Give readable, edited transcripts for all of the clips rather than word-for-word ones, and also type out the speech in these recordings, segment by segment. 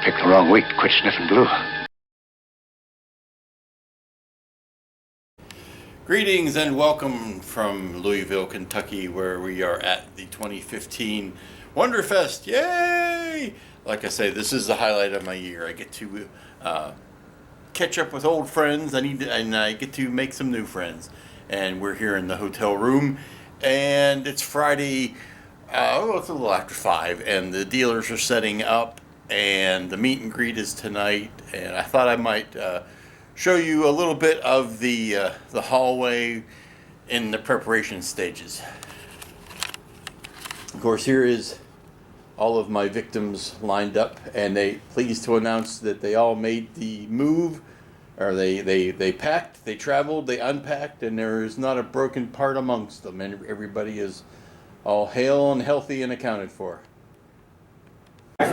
picked the wrong week to quit sniffing glue. Greetings and welcome from Louisville, Kentucky, where we are at the 2015 Wonderfest. Yay! Like I say, this is the highlight of my year. I get to catch up with old friends. And I get to make some new friends. And we're here in the hotel room, and it's Friday. It's a little after 5, and the dealers are setting up, and the meet and greet is tonight. And I thought I might show you a little bit of the hallway in the preparation stages. Of course, here is all of my victims lined up, and they pleased to announce that they all made the move, or they packed, they traveled, they unpacked, and there is not a broken part amongst them, and everybody is all hale and healthy and accounted for. Say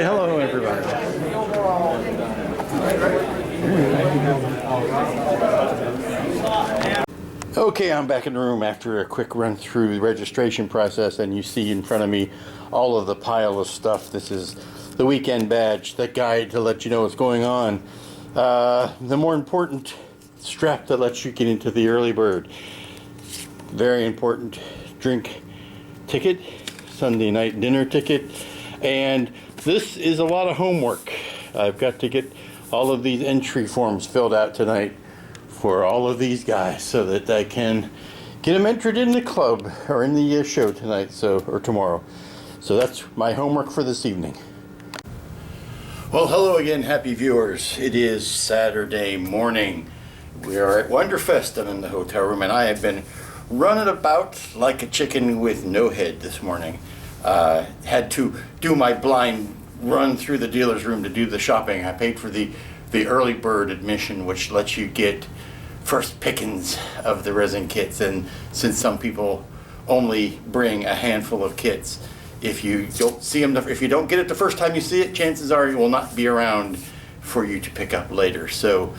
hello, everybody. Okay, I'm back in the room after a quick run through the registration process, and you see in front of me all of the pile of stuff. This is the weekend badge, the guide to let you know what's going on. The more important strap that lets you get into the early bird. Very important drink ticket, Sunday night dinner ticket, and this is a lot of homework. I've got to get all of these entry forms filled out tonight for all of these guys so that I can get them entered in the club or in the show tonight, or tomorrow. So that's my homework for this evening. Well, hello again, happy viewers. It is Saturday morning. We are at Wonderfest. I'm in the hotel room, and I have been running about like a chicken with no head this morning. Had to do my blind run through the dealer's room to do the shopping. I paid for the early bird admission, which lets you get first pickings of the resin kits, and since some people only bring a handful of kits, if you don't see them, if you don't get it the first time you see it, chances are it will not be around for you to pick up later. So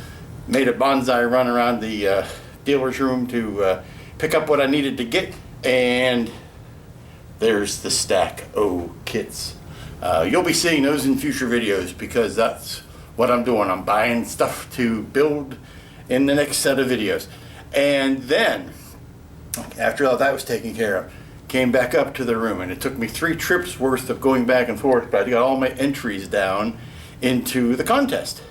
made a bonsai run around the dealer's room to pick up what I needed to get, and there's the stack of kits. You'll be seeing those in future videos because that's what I'm doing. I'm buying stuff to build in the next set of videos. And then, after all that was taken care of, came back up to the room, and it took me 3 trips worth of going back and forth, but I got all my entries down into the contest.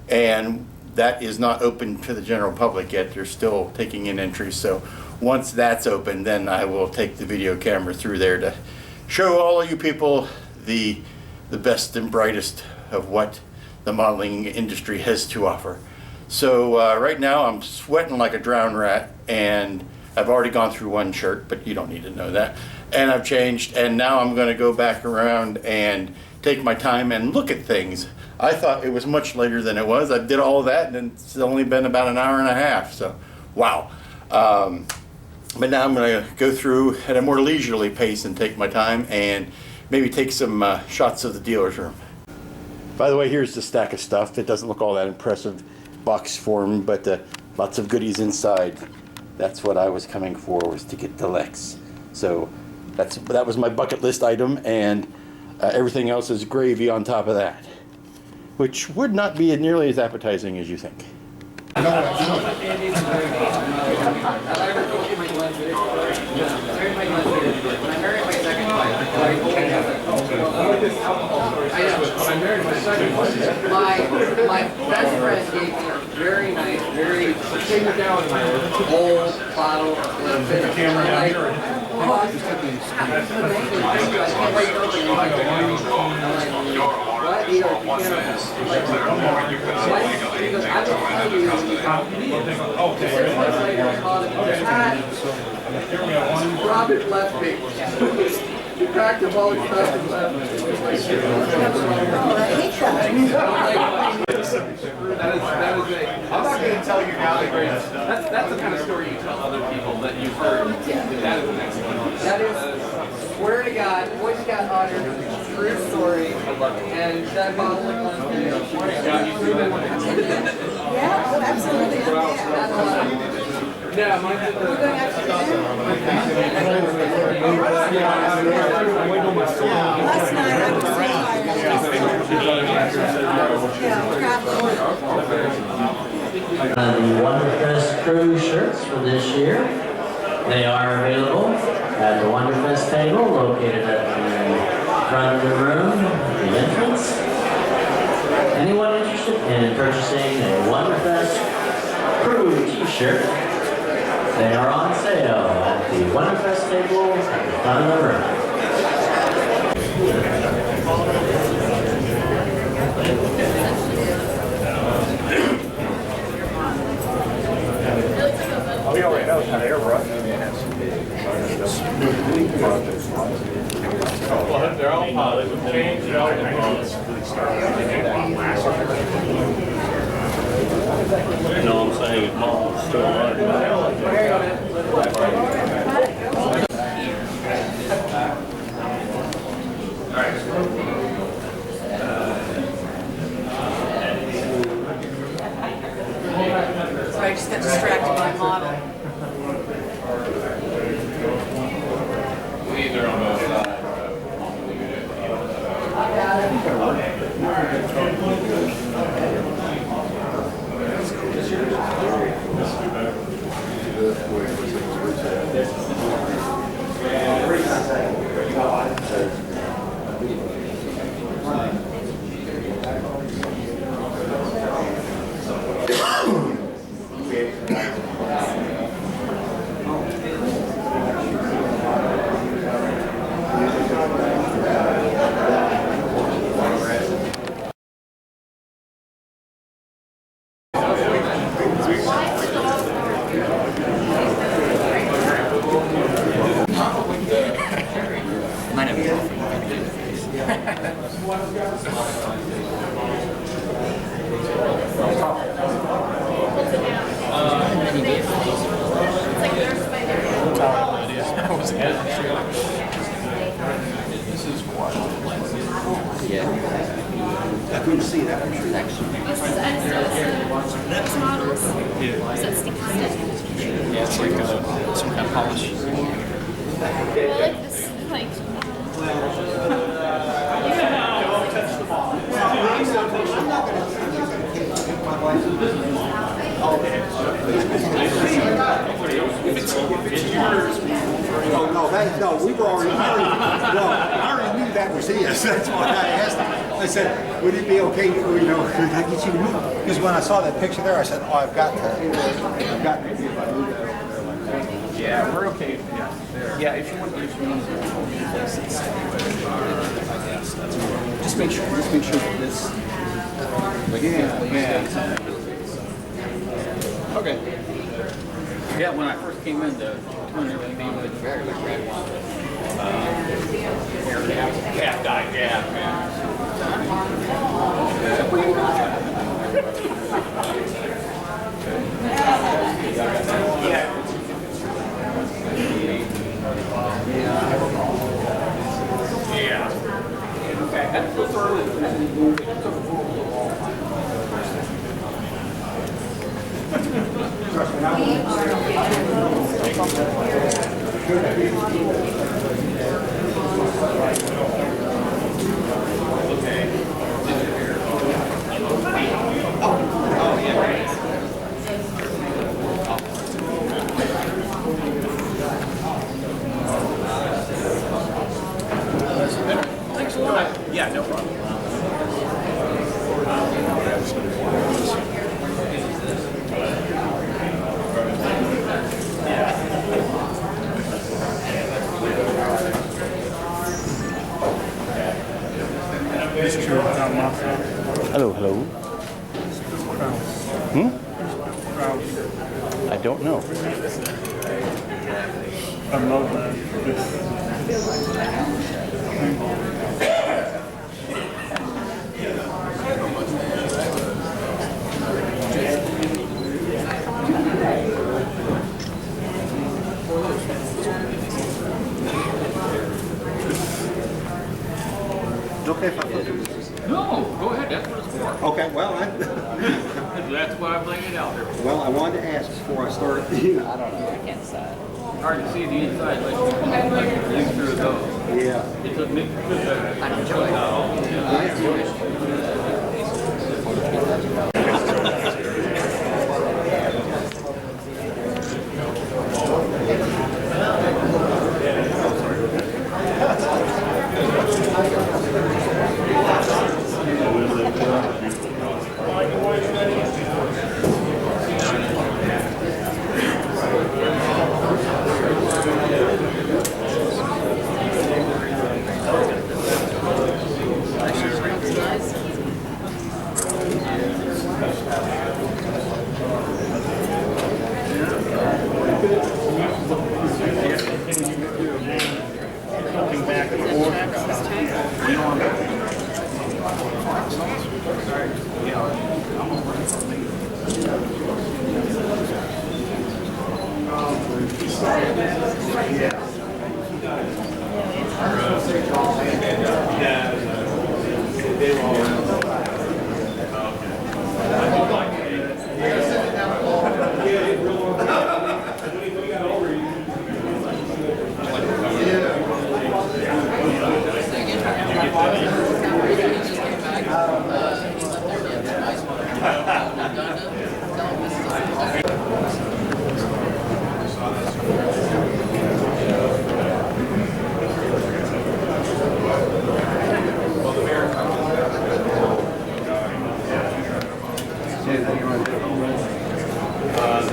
And that is not open to the general public yet. They're still taking in entries. So once that's open, then I will take the video camera through there to show all of you people the best and brightest of what the modeling industry has to offer. So right now I'm sweating like a drowned rat, and I've already gone through one shirt, but you don't need to know that. And I've changed, and now I'm going to go back around and take my time and look at things. I thought it was much later than it was. I did all of that, and it's only been about an hour and a half, so wow. But now I'm going to go through at a more leisurely pace and take my time and maybe take some shots of the dealer's room. By the way, here's the stack of stuff. It doesn't look all that impressive box form, but lots of goodies inside. That's what I was coming for, was to get the Lex. So that was my bucket list item, and everything else is gravy on top of that, which would not be nearly as appetizing as you think. My best friend gave me a very nice, very old bottle of Robert left me. He packed up all his stuff and left. I'm not going to tell you now the great stuff. That's the kind of story you tell other people that you've heard. That is the next one. That is, swear to God, voice got honored. True story. And that bottle of Yeah, oh, absolutely. yeah, mine did We're going out to dinner. Last night I was so tired. The Wonderfest crew shirts for this year. They are available at the Wonderfest table located at the front of the room, the entrance. Anyone interested in purchasing a Wonderfest crew t-shirt, they are on sale at the Wonderfest table at the front of the room. We already know how to airbrush. Well, they're all positive. Change the No, I'm saying his mom's still alive. Sorry, I just got distracted by a model. either on both sides. I couldn't see that picture. Those models. Yeah. Is that sticky stuff? Yeah, it's like some kind of polish. I like this, like. Oh, no, we've already, I already knew that was his. That's why I asked him. I said, would it be okay, could I get you to move? Because when I saw that picture there, I said, oh, I've got to see if I move that over there like that. Yeah, we're okay. Yeah, if you want to just make sure that this. Okay. Yeah, when I first came in, the twin everything came with very red one. Cat died, yeah, man. Yeah. Okay, that's the Thanks a lot. Yeah, no problem. Mr. Dalmaso. Hello, hello. Hmm? I don't know. I love that. Okay, if I put more. Okay, well, That's why I'm laying it out there. well, I wanted to ask before I start. You know, I don't know. Hard to see the inside like you through those. Yeah. It's a mix of better. I enjoy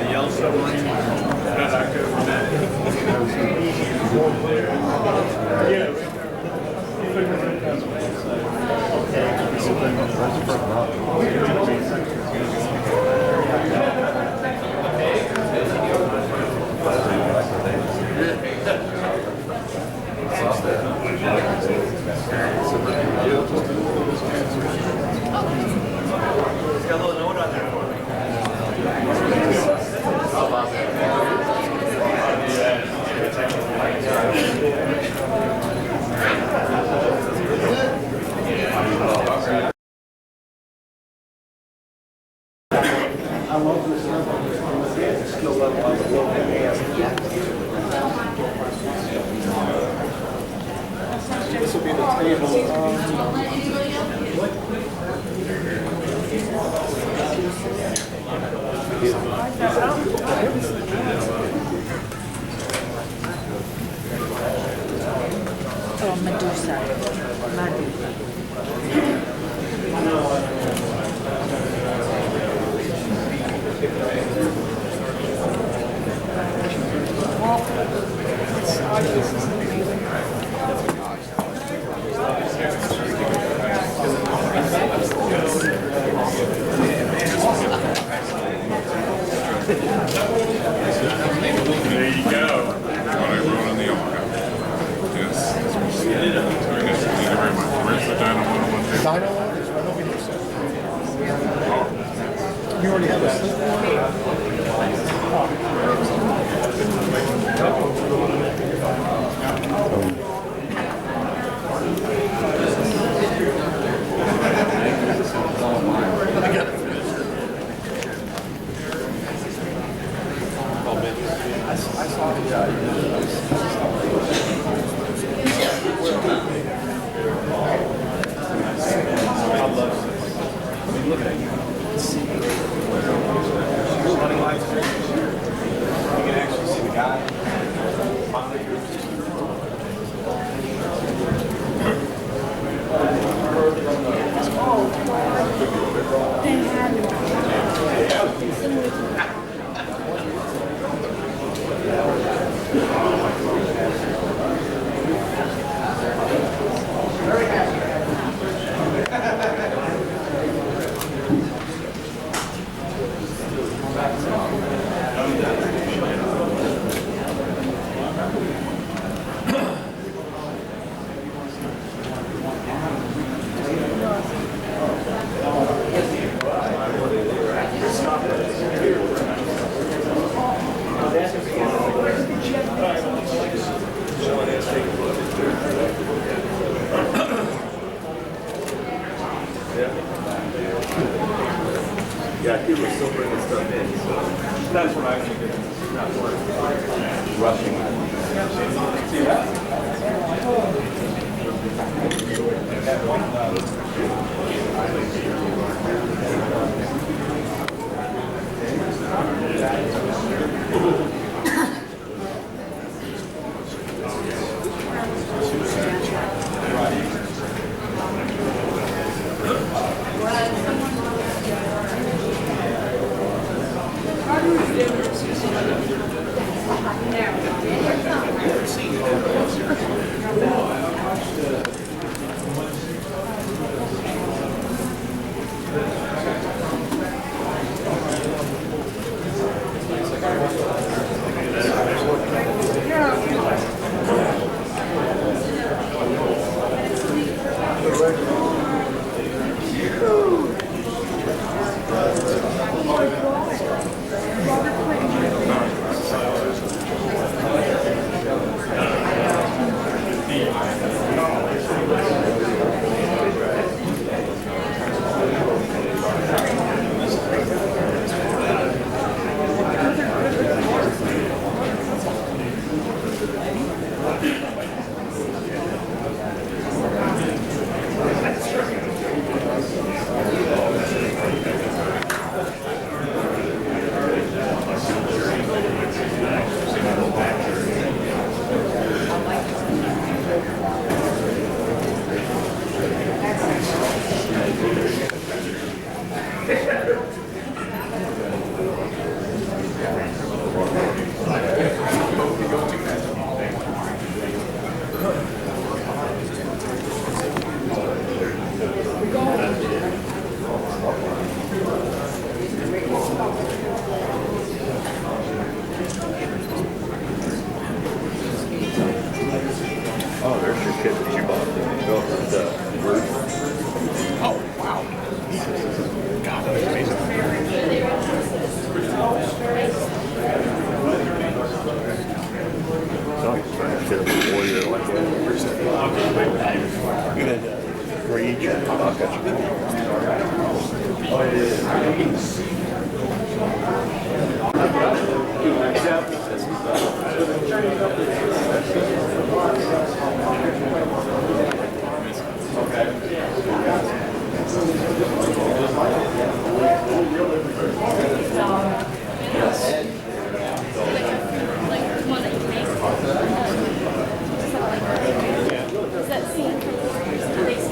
The Yellow Submarine. That's October Yeah, people are still bringing stuff in, so that's what I think is not worth rushing. See that? Oh, there's your kid that you bought. Go for the roof. Oh, wow. God, that was amazing. So he's trying to fit up a warrior like that. I'm gonna read your pocket. Is that scene from Race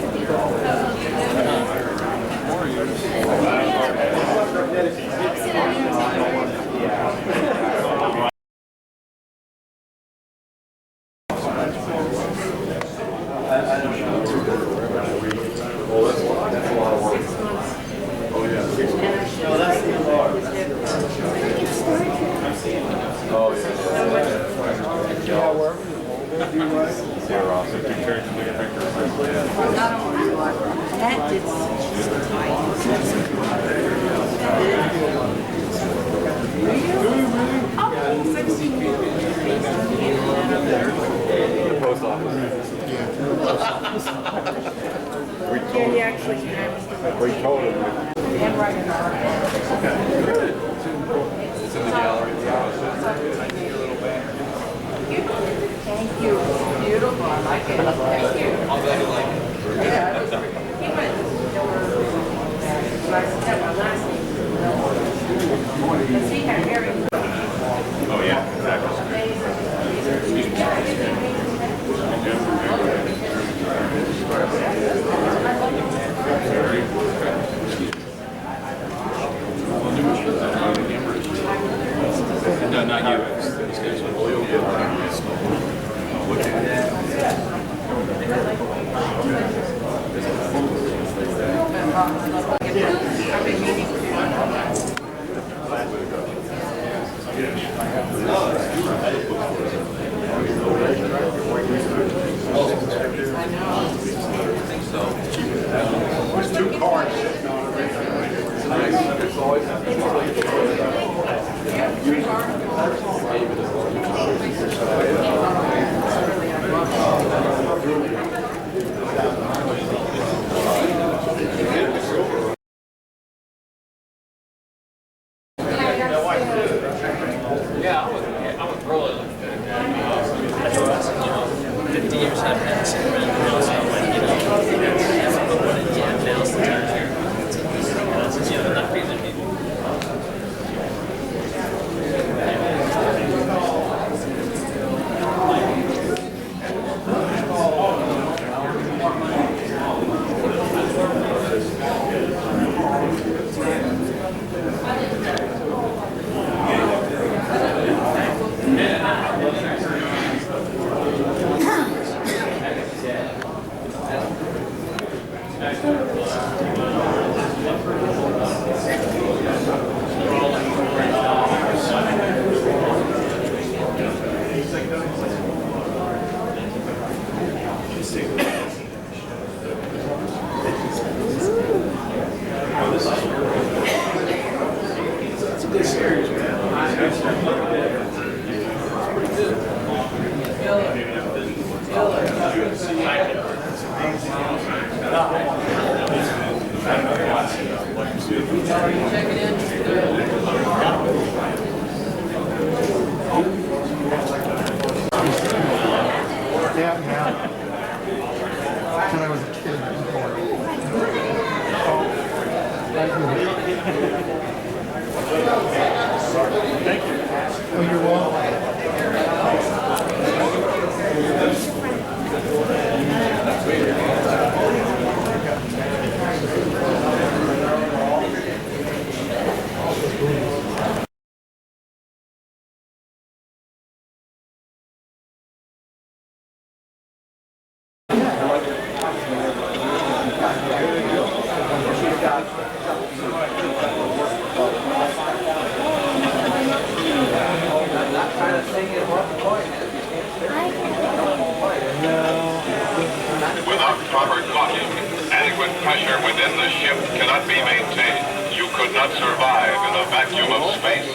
Post office. We told him. It's in the gallery. Thank you. Beautiful. I like it. Thank you. I'm glad you like it. Yeah. He went. Because he had very. Oh, yeah, exactly. Excuse me. No, not you. These guys There's 2 cars sitting on it. It's always Silver. Yeah. When I was a kid. Thank you. Oh, you're welcome. Without proper caulking, adequate pressure within the ship cannot be maintained. You could not survive in a vacuum of space.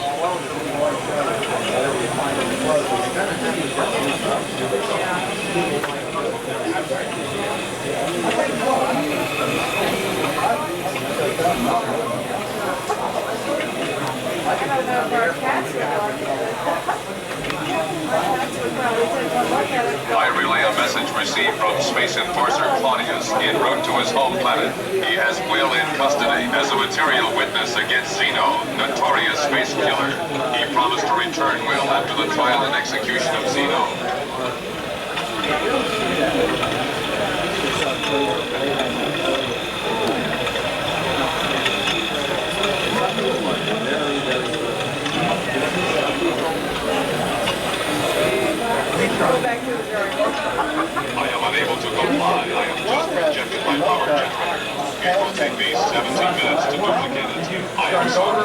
I relay a message received from Space Enforcer Claudius en route to his home planet. He has Will in custody as a material witness against Zeno, notorious space killer. He promised to return Will after the trial and execution of Zeno. I am unable to comply. I have just rejected my power generator. It will take me 17 minutes to duplicate it. I am sorry.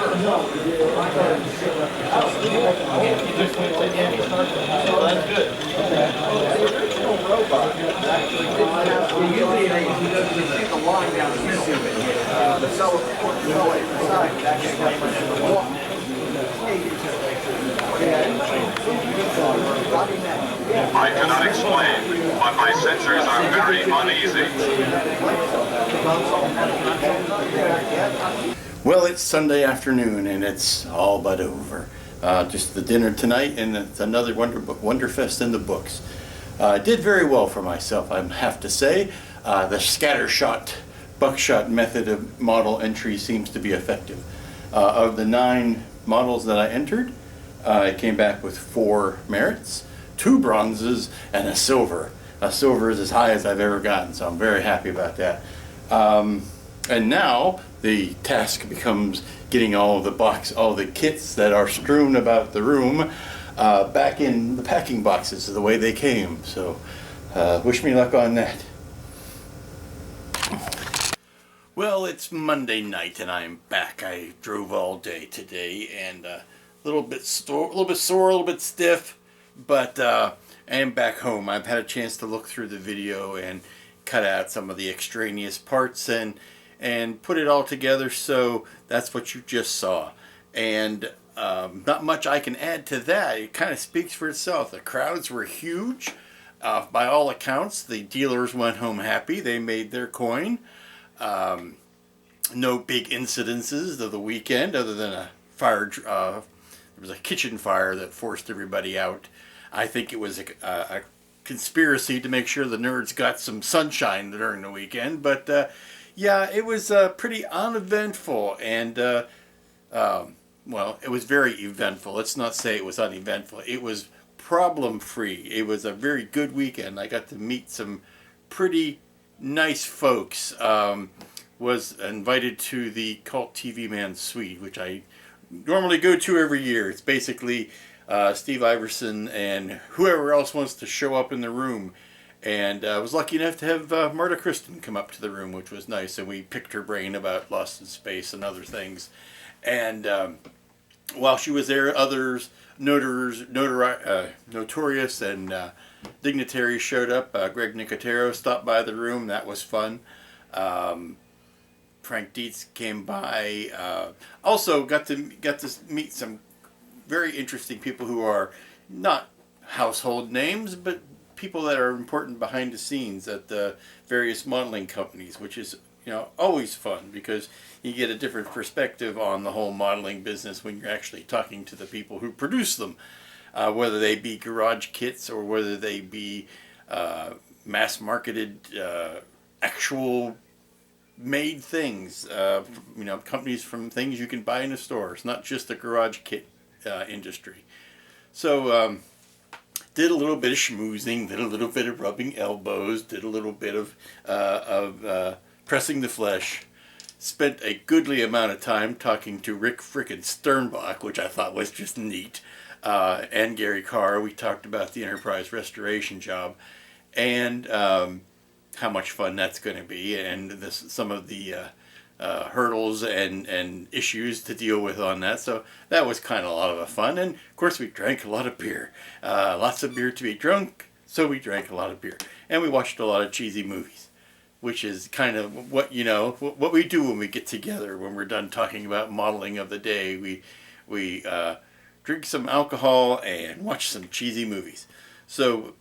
Usually they shoot the line down the middle. The cell I cannot explain, but my sensors are very uneasy. Well, it's Sunday afternoon and it's all but over. Just the dinner tonight and it's another Wonderfest in the books. Did very well for myself, I have to say. The scattershot, buckshot method of model entry seems to be effective. Of the 9 models that I entered, I came back with 4 merits, 2 bronzes, and a silver. A silver is as high as I've ever gotten, so I'm very happy about that. And now the task becomes getting all the kits that are strewn about the room back in the packing boxes the way they came. So wish me luck on that. Well, it's Monday night and I'm back. I drove all day today and a little bit sore, a little bit stiff, but I am back home. I've had a chance to look through the video and cut out some of the extraneous parts and put it all together, so that's what you just saw. And not much I can add to that. It kind of speaks for itself. The crowds were huge. By all accounts, the dealers went home happy. They made their coin. No big incidences of the weekend other than a fire. There was a kitchen fire that forced everybody out. I think it was a conspiracy to make sure the nerds got some sunshine during the weekend. But yeah, it was pretty uneventful and well, it was very eventful. Let's not say it was uneventful. It was problem-free. It was a very good weekend. I got to meet some pretty nice folks. Was invited to the Cult TV Man Suite, which I normally go to every year. It's basically Steve Iverson and whoever else wants to show up in the room. And I was lucky enough to have Marta Kristen come up to the room, which was nice. And we picked her brain about Lost in Space and other things. And while she was there, others, notorious and dignitaries showed up. Greg Nicotero stopped by the room. That was fun. Frank Dietz came by. Also got to meet some very interesting people who are not household names, but people that are important behind the scenes at the various modeling companies, which is, always fun because you get a different perspective on the whole modeling business when you're actually talking to the people who produce them, whether they be garage kits or whether they be mass marketed actual made things, companies from things you can buy in a store. It's not just the garage kit industry. So did a little bit of schmoozing, did a little bit of rubbing elbows, did a little bit of pressing the flesh. Spent a goodly amount of time talking to Rick frickin' Sternbach, which I thought was just neat, and Gary Carr. We talked about the Enterprise restoration job and how much fun that's going to be, and some of the hurdles and issues to deal with on that. So that was kind of a lot of fun. And of course we drank a lot of beer. Lots of beer to be drunk, so we drank a lot of beer. And we watched a lot of cheesy movies, which is kind of what we do when we get together. When we're done talking about modeling of the day, we drink some alcohol and watch some cheesy movies. So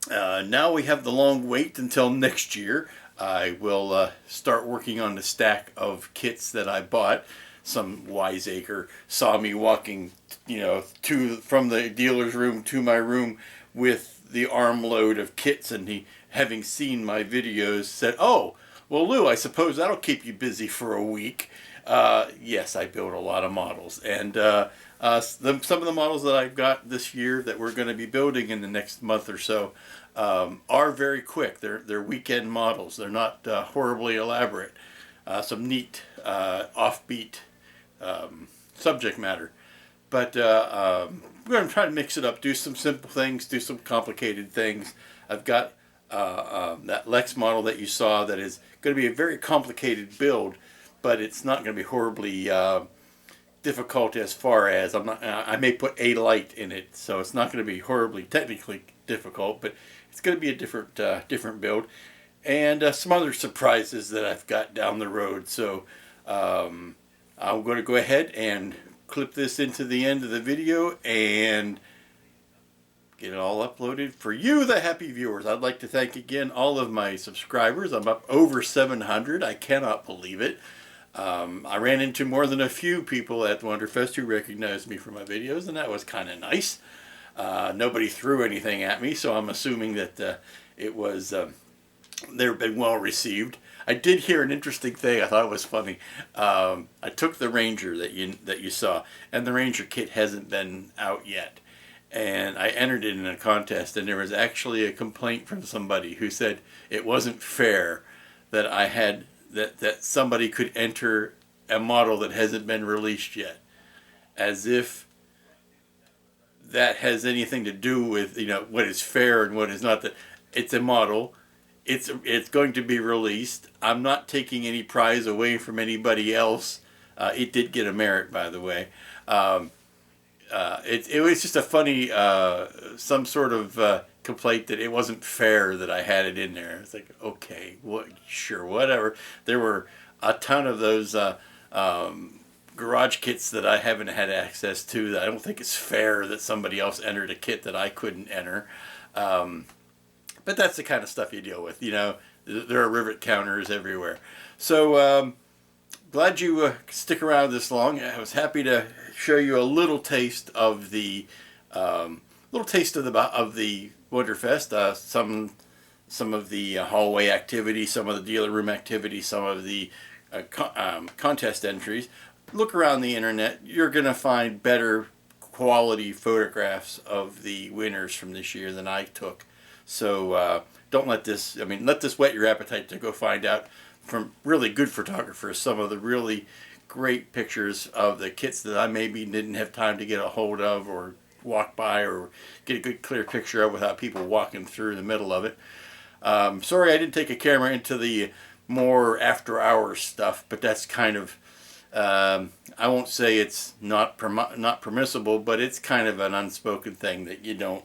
now we have the long wait until next year. I will start working on the stack of kits that I bought. Some wiseacre saw me walking, from the dealer's room to my room with the armload of kits, and he, having seen my videos, said, "Oh, well, Lou, I suppose that'll keep you busy for a week." Yes, I built a lot of models, and some of the models that I've got this year that we're going to be building in the next month or so are very quick. They're weekend models. They're not horribly elaborate. Some neat offbeat subject matter. But we're going to try to mix it up, do some simple things, do some complicated things. I've got that Lex model that you saw that is going to be a very complicated build, but it's not going to be horribly difficult as far as I may put a light in it, so it's not going to be horribly technically difficult, but it's going to be a different build, and some other surprises that I've got down the road. So I'm going to go ahead and clip this into the end of the video and get it all uploaded for you, the happy viewers. I'd like to thank again all of my subscribers. I'm up over 700. I cannot believe it. I ran into more than a few people at Wonderfest who recognized me from my videos, and that was kind of nice. Nobody threw anything at me, so I'm assuming that it was they've been well received. I did hear an interesting thing. I thought it was funny. I took the Ranger that you saw, and the Ranger kit hasn't been out yet. And I entered it in a contest, and there was actually a complaint from somebody who said it wasn't fair that I had that somebody could enter a model that hasn't been released yet, as if that has anything to do with what is fair and what is not. That it's a model, it's going to be released. I'm not taking any prize away from anybody else. It did get a merit, by the way. It was just a funny some sort of complaint that it wasn't fair that I had it in there. It's like, okay, sure, whatever. There were a ton of those garage kits that I haven't had access to. That I don't think it's fair that somebody else entered a kit that I couldn't enter. But that's the kind of stuff you deal with. There are rivet counters everywhere. So glad you stick around this long. I was happy to show you a little taste of the Wonderfest. Some of the hallway activity, some of the dealer room activity, some of the contest entries. Look around the internet. You're going to find better quality photographs of the winners from this year than I took. So don't let this, let this whet your appetite to go find out from really good photographers some of the really great pictures of the kits that I maybe didn't have time to get a hold of or walk by or get a good clear picture of without people walking through the middle of it. Sorry I didn't take a camera into the more after hours stuff, but that's kind of I won't say it's not permissible, but it's kind of an unspoken thing that you don't,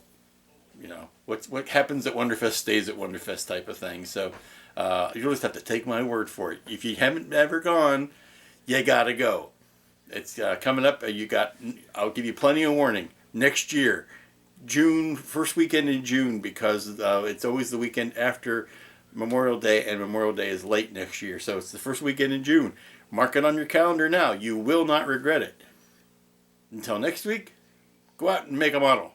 what happens at Wonderfest stays at Wonderfest type of thing. So you just have to take my word for it. If you haven't ever gone, you gotta go. It's coming up. I'll give you plenty of warning. Next year, June, first weekend in June, because it's always the weekend after Memorial Day, and Memorial Day is late next year, so it's the first weekend in June. Mark it on your calendar now. You will not regret it. Until next week, go out and make a model.